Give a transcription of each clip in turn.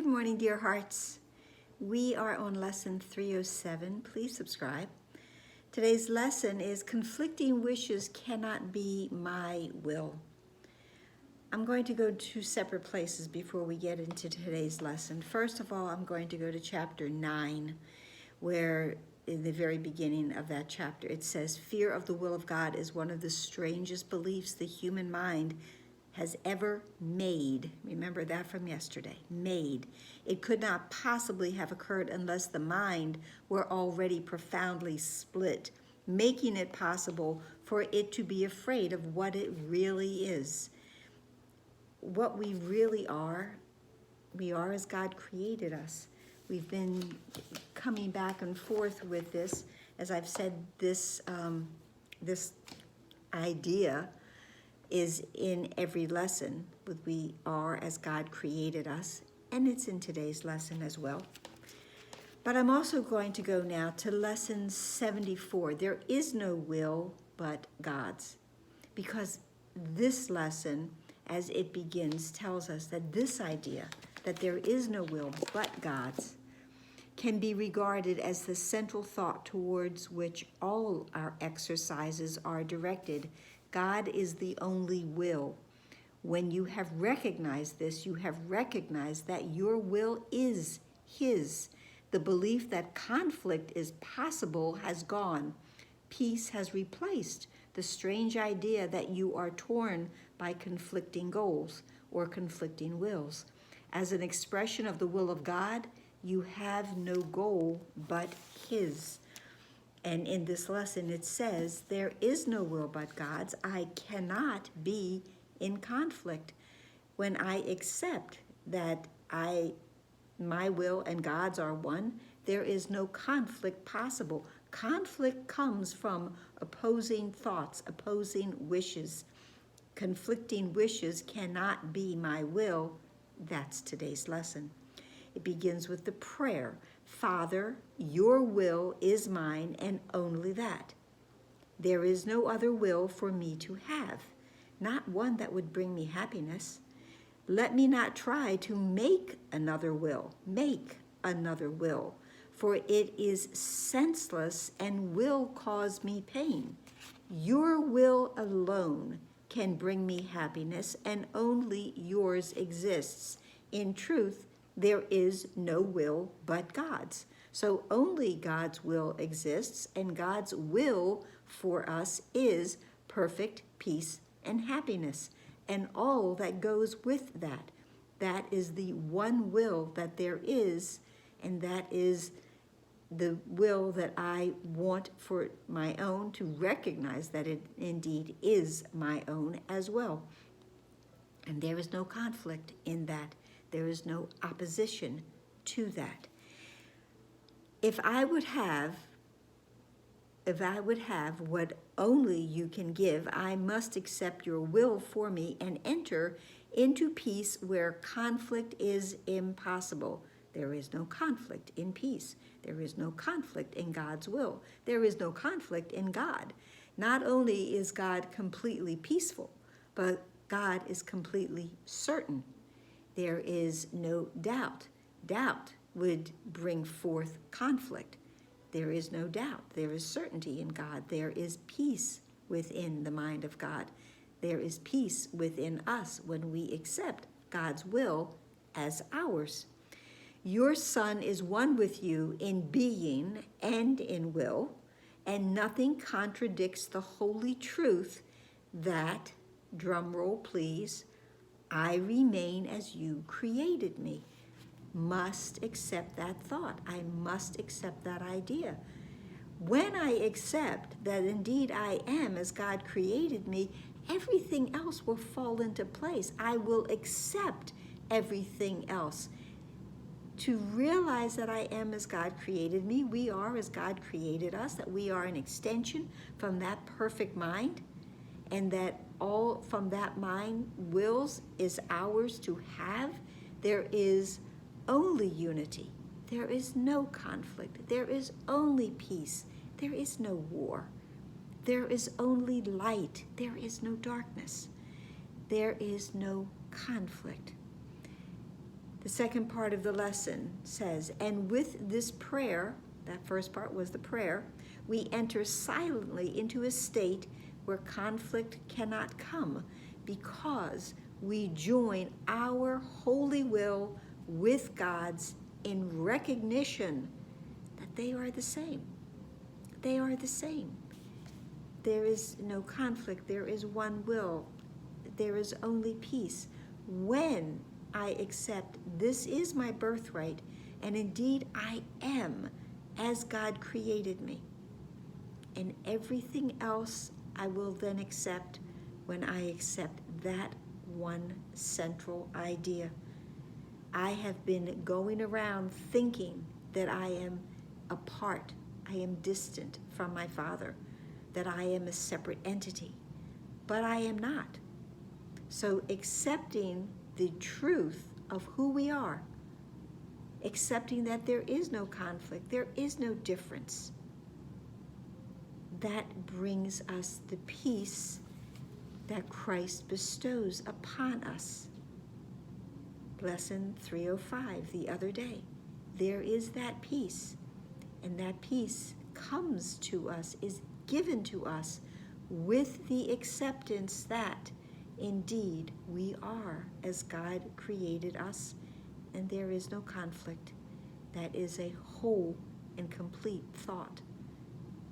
Good morning, dear hearts. We are on lesson 307. Please subscribe. Today's lesson is conflicting wishes cannot be my will. I'm going to go to separate places before we get into today's lesson. First of all, I'm going to go to chapter 9, where in the very beginning of that chapter, it says, fear of the will of God is one of the strangest beliefs the human mind has ever made. Remember that from yesterday. Made. It could not possibly have occurred unless the mind were already profoundly split, making it possible for it to be afraid of what it really is. What we really are, we are as God created us. We've been coming back and forth with this. As I've said, this idea is in every lesson with we are as God created us, and it's in today's lesson as well. But I'm also going to go now to lesson 74. There is no will but God's, because this lesson, as it begins, tells us that this idea that there is no will but God's can be regarded as the central thought towards which all our exercises are directed. God is the only will. When you have recognized this, you have recognized that your will is His. The belief that conflict is possible has gone. Peace has replaced the strange idea that you are torn by conflicting goals or conflicting wills. As an expression of the will of God, you have no goal but His. And in this lesson, it says, there is no will but God's. I cannot be in conflict. When I accept that my will and God's are one, there is no conflict possible. Conflict comes from opposing thoughts, opposing wishes. Conflicting wishes cannot be my will. That's today's lesson. It begins with the prayer. Father, your will is mine and only that. There is no other will for me to have, not one that would bring me happiness. Let me not try to make another will, for it is senseless and will cause me pain. Your will alone can bring me happiness, and only yours exists. In truth, there is no will but God's. So only God's will exists, and God's will for us is perfect peace and happiness, and all that goes with that. That is the one will that there is, and that is the will that I want for my own, to recognize that it indeed is my own as well. And there is no conflict in that. There is no opposition to that. If I would have what only you can give, I must accept your will for me and enter into peace where conflict is impossible. There is no conflict in peace. There is no conflict in God's will. There is no conflict in God. Not only is God completely peaceful, but God is completely certain. There is no doubt. Doubt would bring forth conflict. There is no doubt. There is certainty in God. There is peace within the mind of God. There is peace within us when we accept God's will as ours. Your Son is one with you in being and in will, and nothing contradicts the holy truth that, drum roll please, I remain as you created me. Must accept that thought. I must accept that idea. When I accept that indeed I am as God created me, everything else will fall into place. I will accept everything else. To realize that I am as God created me, we are as God created us, that we are an extension from that perfect mind, and that all from that mind wills is ours to have. There is only unity. There is no conflict. There is only peace. There is no war. There is only light. There is no darkness. There is no conflict. The second part of the lesson says, and with this prayer, that first part was the prayer, we enter silently into a state where conflict cannot come because we join our holy will with God's in recognition that they are the same. They are the same. There is no conflict. There is one will. There is only peace. When I accept this is my birthright, and indeed I am as God created me, and everything else I will then accept when I accept that one central idea. I have been going around thinking that I am apart, I am distant from my Father, that I am a separate entity, but I am not. So accepting the truth of who we are, accepting that there is no conflict, there is no difference, that brings us the peace that Christ bestows upon us. Lesson 305 the other day. There is that peace, and that peace comes to us, is given to us with the acceptance that indeed we are as God created us, and there is no conflict. That is a whole and complete thought,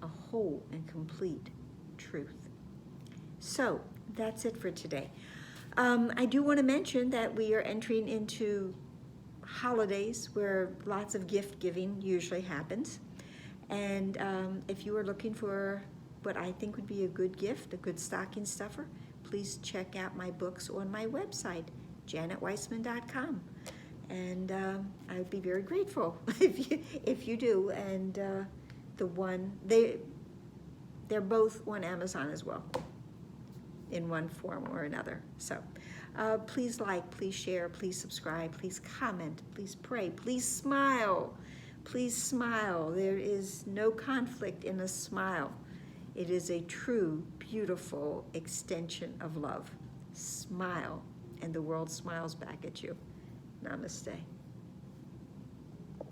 a whole and complete truth. So that's it for today. I do want to mention that we are entering into holidays where lots of gift giving usually happens. And if you are looking for what I think would be a good gift, a good stocking stuffer, please check out my books on my website, janetweissman.com. And I would be very grateful if you do. And they're both on Amazon as well, in one form or another. So please like, please share, please subscribe, please comment, please pray, please smile. Please smile. There is no conflict in a smile. It is a true, beautiful extension of love. Smile, and the world smiles back at you. Namaste.